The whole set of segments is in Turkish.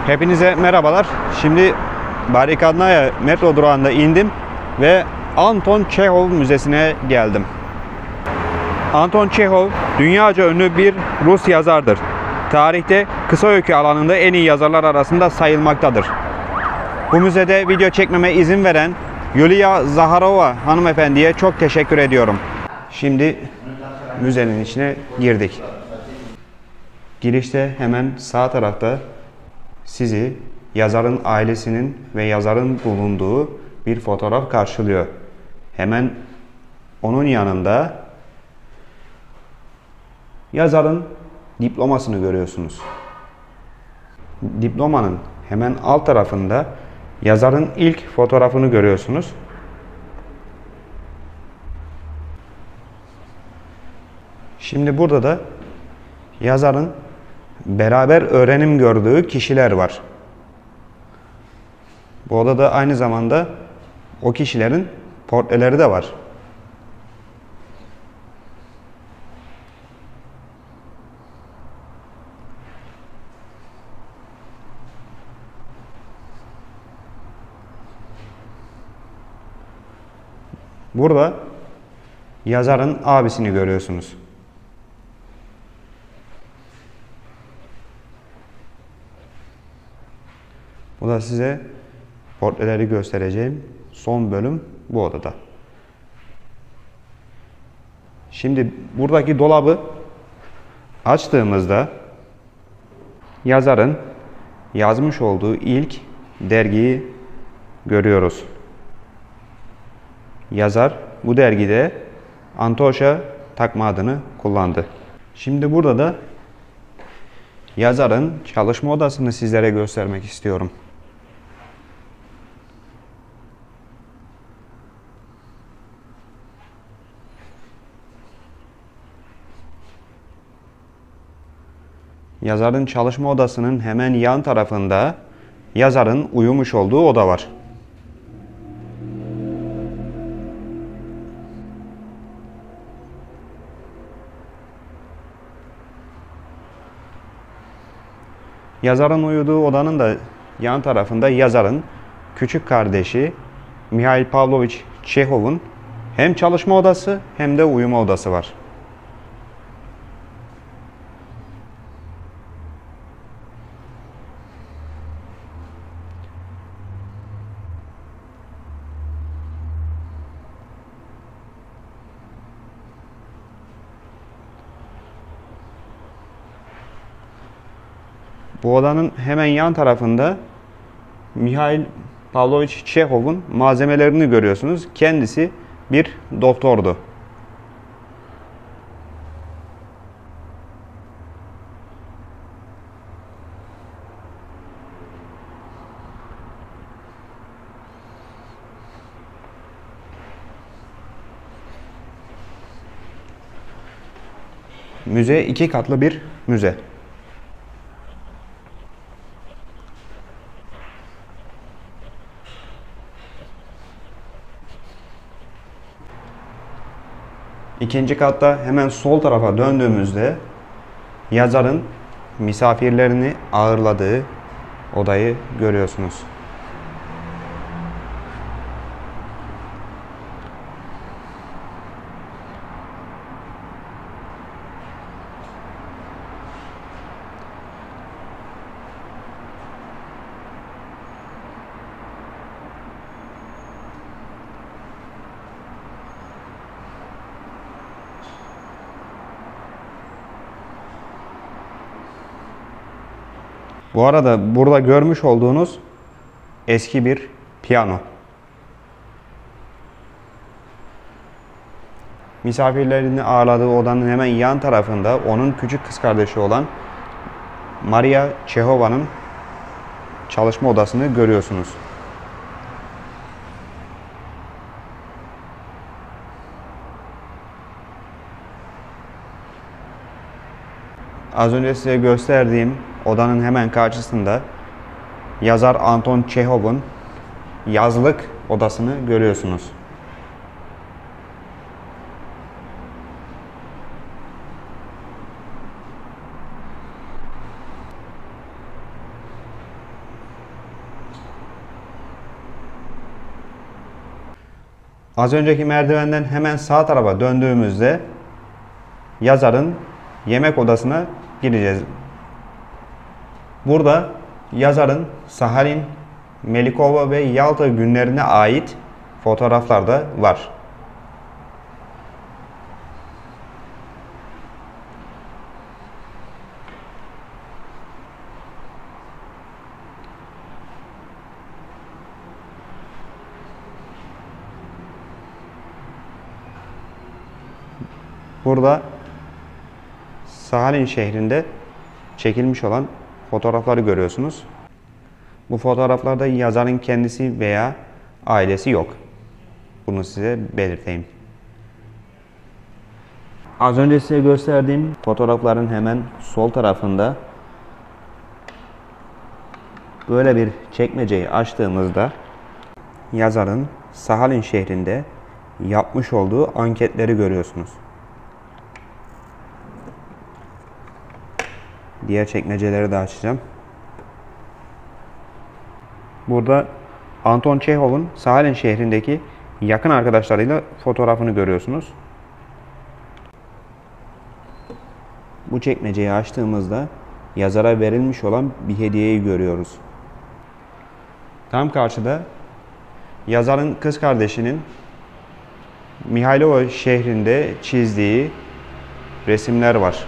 Hepinize merhabalar. Şimdi Barikadnaya metro durağında indim ve Anton Çehov Müzesi'ne geldim. Anton Çehov dünyaca ünlü bir Rus yazardır. Tarihte kısa öykü alanında en iyi yazarlar arasında sayılmaktadır. Bu müzede video çekmeme izin veren Yulia Zaharova hanımefendiye çok teşekkür ediyorum. Şimdi müzenin içine girdik. Girişte hemen sağ tarafta sizi yazarın ailesinin ve yazarın bulunduğu bir fotoğraf karşılıyor. Hemen onun yanında yazarın diplomasını görüyorsunuz. Diplomanın hemen alt tarafında yazarın ilk fotoğrafını görüyorsunuz. Şimdi burada da yazarın beraber öğrenim gördüğü kişiler var. Bu odada aynı zamanda o kişilerin portreleri de var. Burada yazarın abisini görüyorsunuz. Bu da size portreleri göstereceğim son bölüm bu odada. Şimdi buradaki dolabı açtığımızda yazarın yazmış olduğu ilk dergiyi görüyoruz. Yazar bu dergide Antosha takma adını kullandı. Şimdi burada da yazarın çalışma odasını sizlere göstermek istiyorum. Yazarın çalışma odasının hemen yan tarafında yazarın uyumuş olduğu oda var. Yazarın uyuduğu odanın da yan tarafında yazarın küçük kardeşi Mikhail Pavlovich Çehov'un hem çalışma odası hem de uyuma odası var. Bu odanın hemen yan tarafında Mikhail Pavlovich Çehov'un malzemelerini görüyorsunuz. Kendisi bir doktordu. Müze 2 katlı bir müze. İkinci katta hemen sol tarafa döndüğümüzde yazarın misafirlerini ağırladığı odayı görüyorsunuz. Bu arada burada görmüş olduğunuz eski bir piyano. Misafirlerini ağırladığı odanın hemen yan tarafında onun küçük kız kardeşi olan Maria Çehova'nın çalışma odasını görüyorsunuz. Az önce size gösterdiğim odanın hemen karşısında yazar Anton Çehov'un yazlık odasını görüyorsunuz. Az önceki merdivenden hemen sağ tarafa döndüğümüzde yazarın yemek odasına gireceğiz. Burada yazarın Sahalin, Melikova ve Yalta günlerine ait fotoğraflar da var. Burada Sahalin şehrinde çekilmiş olan fotoğrafları görüyorsunuz. Bu fotoğraflarda yazarın kendisi veya ailesi yok. Bunu size belirteyim. Az önce size gösterdiğim fotoğrafların hemen sol tarafında böyle bir çekmeceyi açtığımızda yazarın Sahalin şehrinde yapmış olduğu anketleri görüyorsunuz. Diğer çekmeceleri de açacağım. Burada Anton Çehov'un Sahalin şehrindeki yakın arkadaşlarıyla fotoğrafını görüyorsunuz. Bu çekmeceyi açtığımızda yazara verilmiş olan bir hediyeyi görüyoruz. Tam karşıda yazarın kız kardeşinin Mihailova şehrinde çizdiği resimler var.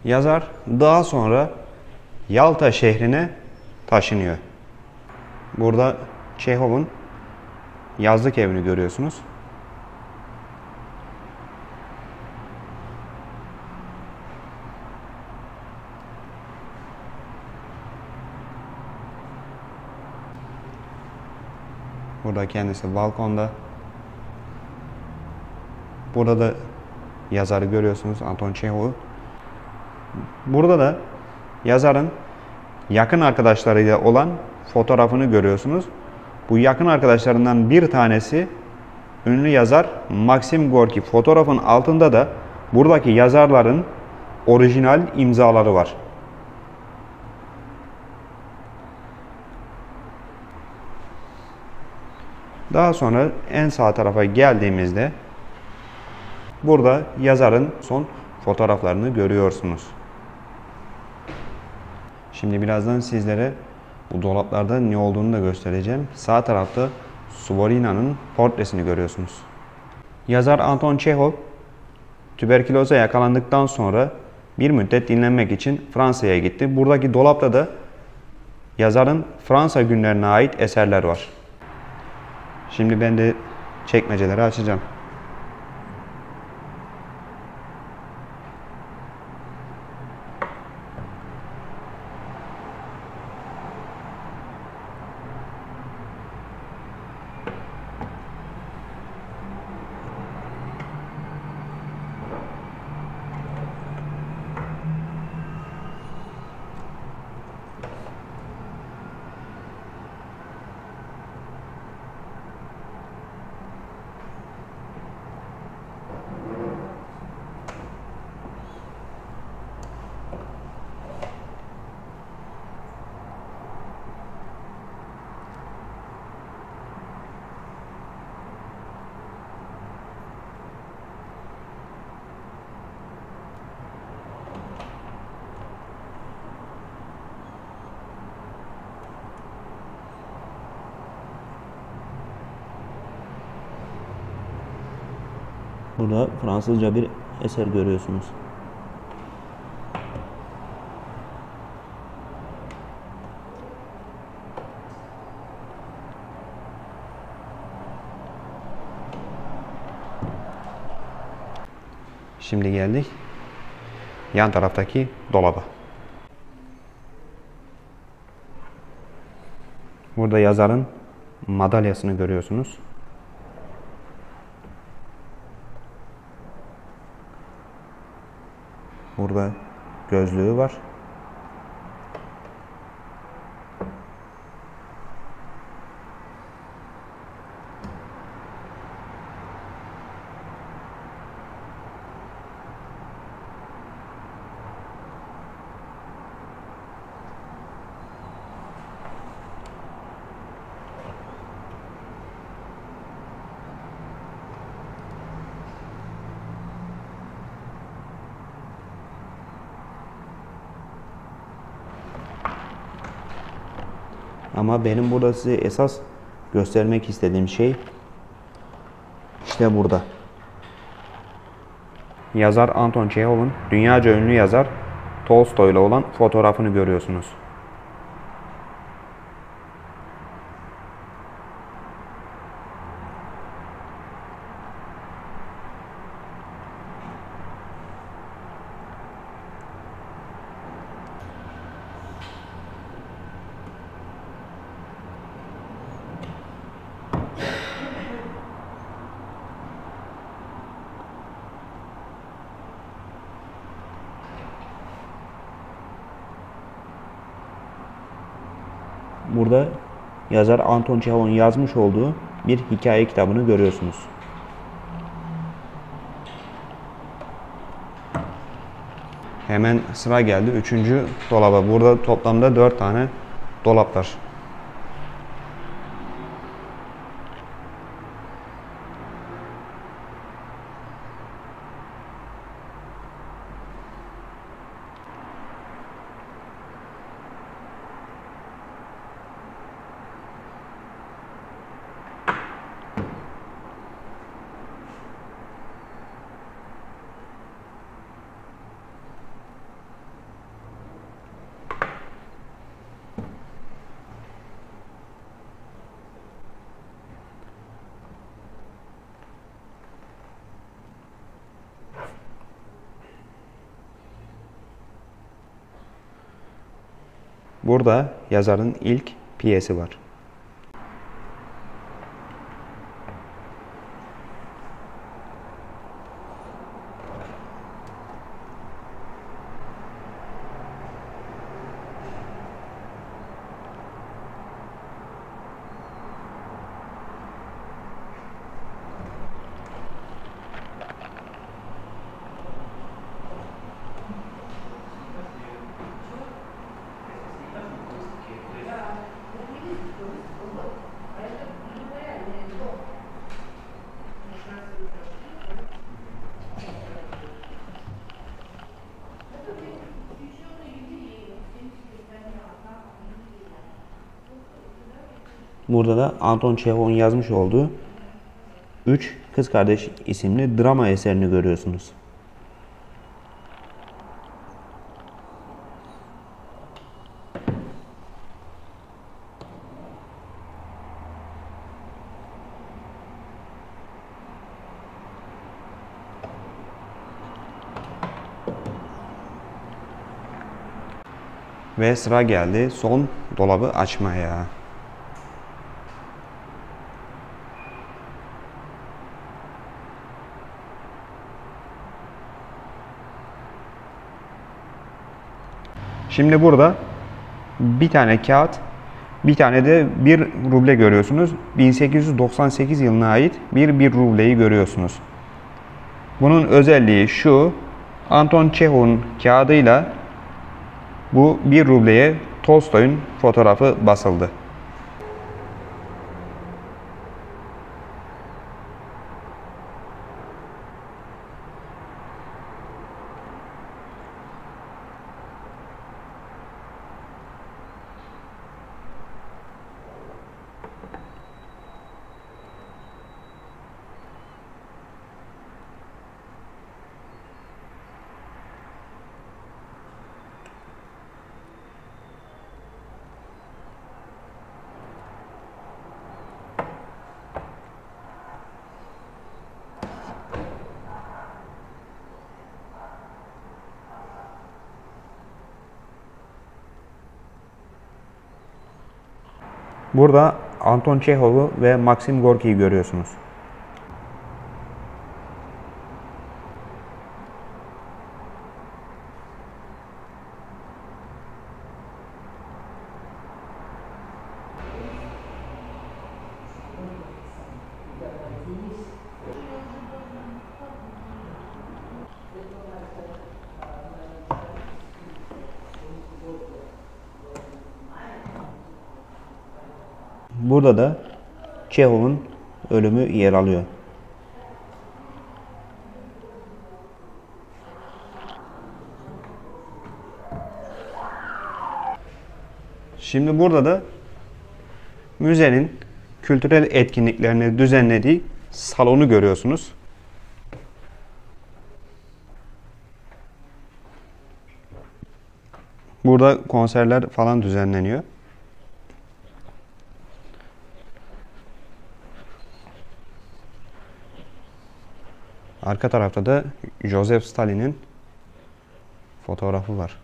Yazar daha sonra Yalta şehrine taşınıyor. Burada Çehov'un yazlık evini görüyorsunuz. Burada kendisi balkonda. Burada da yazarı görüyorsunuz, Anton Çehov'u. Burada da yazarın yakın arkadaşlarıyla olan fotoğrafını görüyorsunuz. Bu yakın arkadaşlarından bir tanesi ünlü yazar Maxim Gorki. Fotoğrafın altında da buradaki yazarların orijinal imzaları var. Daha sonra en sağ tarafa geldiğimizde burada yazarın son fotoğraflarını görüyorsunuz. Şimdi birazdan sizlere bu dolaplarda ne olduğunu da göstereceğim. Sağ tarafta Svorina'nın portresini görüyorsunuz. Yazar Anton Çehov tüberküloza yakalandıktan sonra bir müddet dinlenmek için Fransa'ya gitti. Buradaki dolapta da yazarın Fransa günlerine ait eserler var. Şimdi ben de çekmeceleri açacağım. Burada Fransızca bir eser görüyorsunuz. Şimdi geldik yan taraftaki dolaba. Burada yazarın madalyasını görüyorsunuz. Burada gözlüğü var. Ama benim burada size esas göstermek istediğim şey işte burada. Yazar Anton Çehov'un dünyaca ünlü yazar Tolstoy ile olan fotoğrafını görüyorsunuz. Burada yazar Anton Çehov'un yazmış olduğu bir hikaye kitabını görüyorsunuz. Hemen sıra geldi 3. dolaba. Burada toplamda 4 tane dolap var. Burada yazarın ilk piyesi var. Burada da Anton Çehov'un yazmış olduğu Üç Kız Kardeş isimli drama eserini görüyorsunuz. Ve sıra geldi son dolabı açmaya. Şimdi burada bir tane kağıt, bir tane de 1 ruble görüyorsunuz. 1898 yılına ait bir rubleyi görüyorsunuz. Bunun özelliği şu: Anton Çehov'un kağıdıyla bu 1 rubleye Tolstoy'un fotoğrafı basıldı. Burada Anton Çehov'u ve Maxim Gorki'yi görüyorsunuz. Burada da Çehov'un ölümü yer alıyor. Şimdi burada da müzenin kültürel etkinliklerini düzenlediği salonu görüyorsunuz. Burada konserler falan düzenleniyor. Arka tarafta da Joseph Stalin'in fotoğrafı var.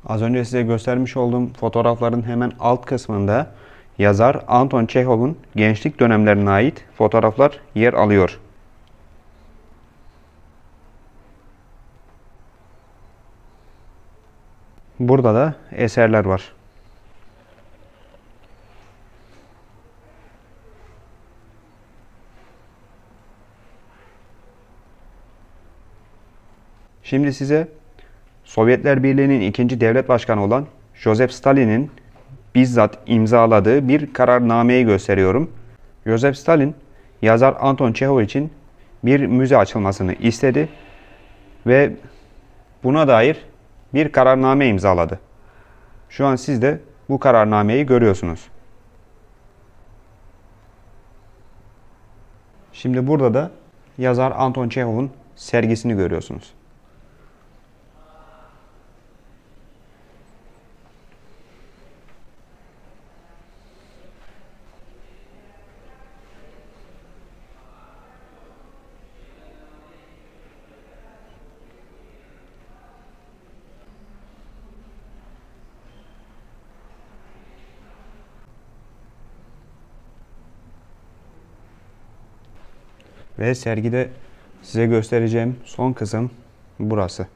Az önce size göstermiş olduğum fotoğrafların hemen alt kısmında yazar Anton Çehov'un gençlik dönemlerine ait fotoğraflar yer alıyor. Burada da eserler var. Şimdi size Sovyetler Birliği'nin ikinci devlet başkanı olan Joseph Stalin'in bizzat imzaladığı bir kararnameyi gösteriyorum. Joseph Stalin, yazar Anton Çehov için bir müze açılmasını istedi ve buna dair bir kararname imzaladı. Şu an siz de bu kararnameyi görüyorsunuz. Şimdi burada da yazar Anton Çehov'un sergisini görüyorsunuz. Ve sergide size göstereceğim son kısım burası.